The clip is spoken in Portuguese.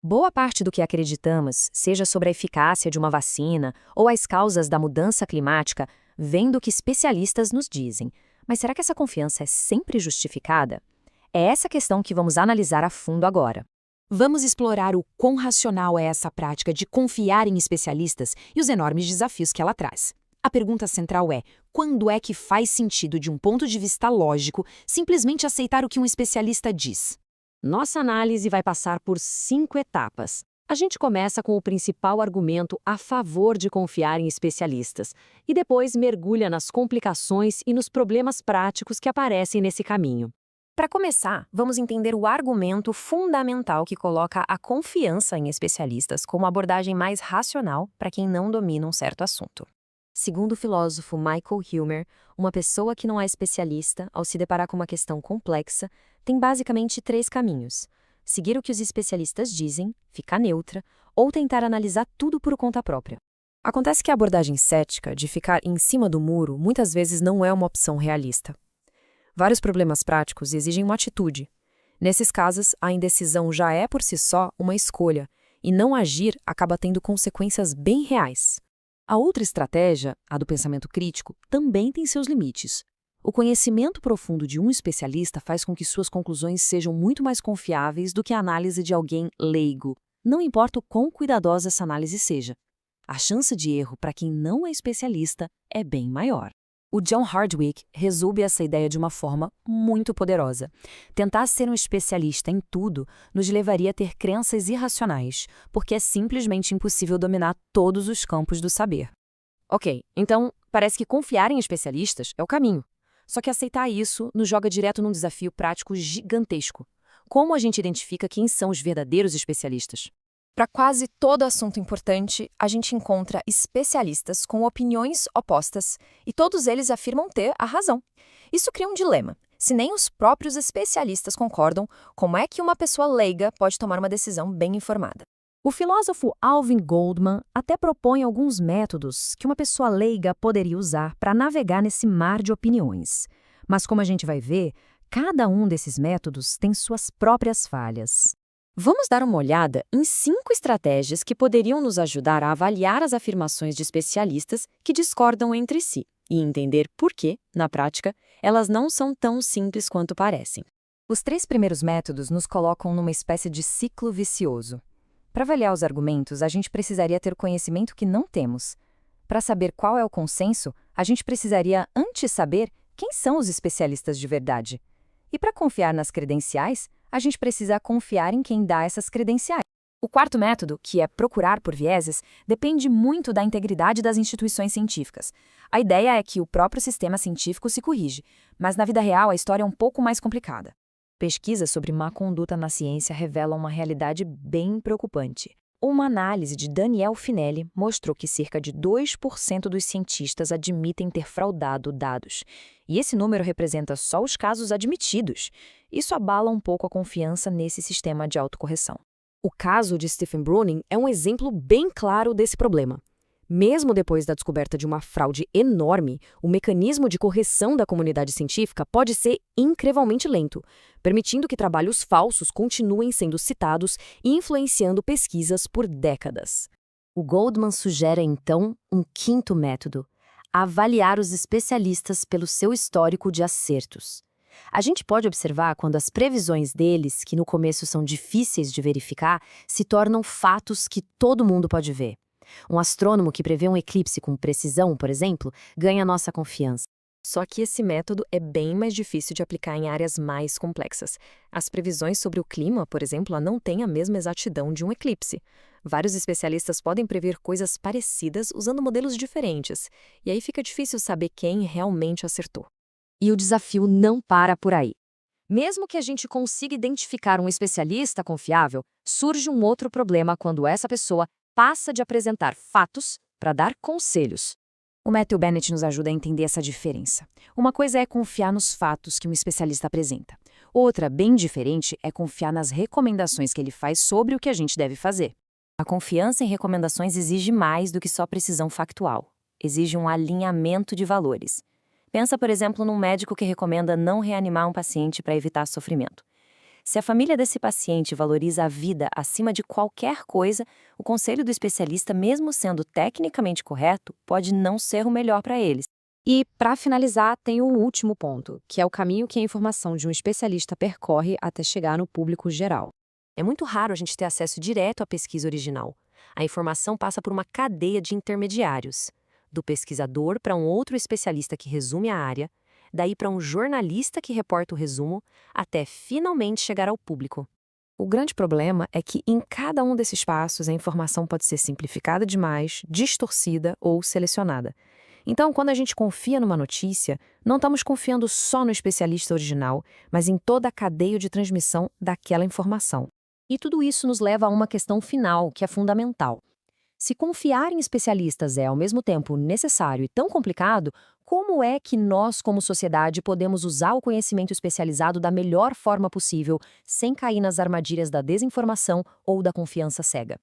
Boa parte do que acreditamos, seja sobre a eficácia de uma vacina ou as causas da mudança climática, vem do que especialistas nos dizem. Mas será que essa confiança é sempre justificada? É essa questão que vamos analisar a fundo agora. Vamos explorar o quão racional é essa prática de confiar em especialistas e os enormes desafios que ela traz. A pergunta central é: quando é que faz sentido, de um ponto de vista lógico, simplesmente aceitar o que um especialista diz? Nossa análise vai passar por 5 etapas. A gente começa com o principal argumento a favor de confiar em especialistas e depois mergulha nas complicações e nos problemas práticos que aparecem nesse caminho. Para começar, vamos entender o argumento fundamental que coloca a confiança em especialistas como abordagem mais racional para quem não domina um certo assunto. Segundo o filósofo Michael Huemer, uma pessoa que não é especialista, ao se deparar com uma questão complexa, tem basicamente 3 caminhos: seguir o que os especialistas dizem, ficar neutra, ou tentar analisar tudo por conta própria. Acontece que a abordagem cética, de ficar em cima do muro, muitas vezes não é uma opção realista. Vários problemas práticos exigem uma atitude. Nesses casos, a indecisão já é por si só uma escolha, e não agir acaba tendo consequências bem reais. A outra estratégia, a do pensamento crítico, também tem seus limites. O conhecimento profundo de um especialista faz com que suas conclusões sejam muito mais confiáveis do que a análise de alguém leigo, não importa o quão cuidadosa essa análise seja. A chance de erro para quem não é especialista é bem maior. O John Hardwick resume essa ideia de uma forma muito poderosa. Tentar ser um especialista em tudo nos levaria a ter crenças irracionais, porque é simplesmente impossível dominar todos os campos do saber. Ok, então parece que confiar em especialistas é o caminho. Só que aceitar isso nos joga direto num desafio prático gigantesco. Como a gente identifica quem são os verdadeiros especialistas? Para quase todo assunto importante, a gente encontra especialistas com opiniões opostas e todos eles afirmam ter a razão. Isso cria um dilema. Se nem os próprios especialistas concordam, como é que uma pessoa leiga pode tomar uma decisão bem informada? O filósofo Alvin Goldman até propõe alguns métodos que uma pessoa leiga poderia usar para navegar nesse mar de opiniões. Mas, como a gente vai ver, cada um desses métodos tem suas próprias falhas. Vamos dar uma olhada em 5 estratégias que poderiam nos ajudar a avaliar as afirmações de especialistas que discordam entre si e entender por que, na prática, elas não são tão simples quanto parecem. Os 3 primeiros métodos nos colocam numa espécie de ciclo vicioso. Para avaliar os argumentos, a gente precisaria ter conhecimento que não temos. Para saber qual é o consenso, a gente precisaria antes saber quem são os especialistas de verdade. E para confiar nas credenciais, a gente precisa confiar em quem dá essas credenciais. O quarto método, que é procurar por vieses, depende muito da integridade das instituições científicas. A ideia é que o próprio sistema científico se corrige, mas na vida real a história é um pouco mais complicada. Pesquisas sobre má conduta na ciência revelam uma realidade bem preocupante. Uma análise de Daniel Finelli mostrou que cerca de 2% dos cientistas admitem ter fraudado dados. E esse número representa só os casos admitidos. Isso abala um pouco a confiança nesse sistema de autocorreção. O caso de Stephen Browning é um exemplo bem claro desse problema. Mesmo depois da descoberta de uma fraude enorme, o mecanismo de correção da comunidade científica pode ser incrivelmente lento, permitindo que trabalhos falsos continuem sendo citados e influenciando pesquisas por décadas. O Goldman sugere, então, um quinto método: avaliar os especialistas pelo seu histórico de acertos. A gente pode observar quando as previsões deles, que no começo são difíceis de verificar, se tornam fatos que todo mundo pode ver. Um astrônomo que prevê um eclipse com precisão, por exemplo, ganha nossa confiança. Só que esse método é bem mais difícil de aplicar em áreas mais complexas. As previsões sobre o clima, por exemplo, não têm a mesma exatidão de um eclipse. Vários especialistas podem prever coisas parecidas usando modelos diferentes, e aí fica difícil saber quem realmente acertou. E o desafio não para por aí. Mesmo que a gente consiga identificar um especialista confiável, surge um outro problema quando essa pessoa passa de apresentar fatos para dar conselhos. O Matthew Bennett nos ajuda a entender essa diferença. Uma coisa é confiar nos fatos que um especialista apresenta. Outra, bem diferente, é confiar nas recomendações que ele faz sobre o que a gente deve fazer. A confiança em recomendações exige mais do que só precisão factual. Exige um alinhamento de valores. Pensa, por exemplo, num médico que recomenda não reanimar um paciente para evitar sofrimento. Se a família desse paciente valoriza a vida acima de qualquer coisa, o conselho do especialista, mesmo sendo tecnicamente correto, pode não ser o melhor para eles. E, para finalizar, tem o último ponto, que é o caminho que a informação de um especialista percorre até chegar no público geral. É muito raro a gente ter acesso direto à pesquisa original. A informação passa por uma cadeia de intermediários, do pesquisador para um outro especialista que resume a área, daí para um jornalista que reporta o resumo, até finalmente chegar ao público. O grande problema é que em cada um desses passos a informação pode ser simplificada demais, distorcida ou selecionada. Então, quando a gente confia numa notícia, não estamos confiando só no especialista original, mas em toda a cadeia de transmissão daquela informação. E tudo isso nos leva a uma questão final, que é fundamental. Se confiar em especialistas é, ao mesmo tempo, necessário e tão complicado, como é que nós, como sociedade, podemos usar o conhecimento especializado da melhor forma possível, sem cair nas armadilhas da desinformação ou da confiança cega?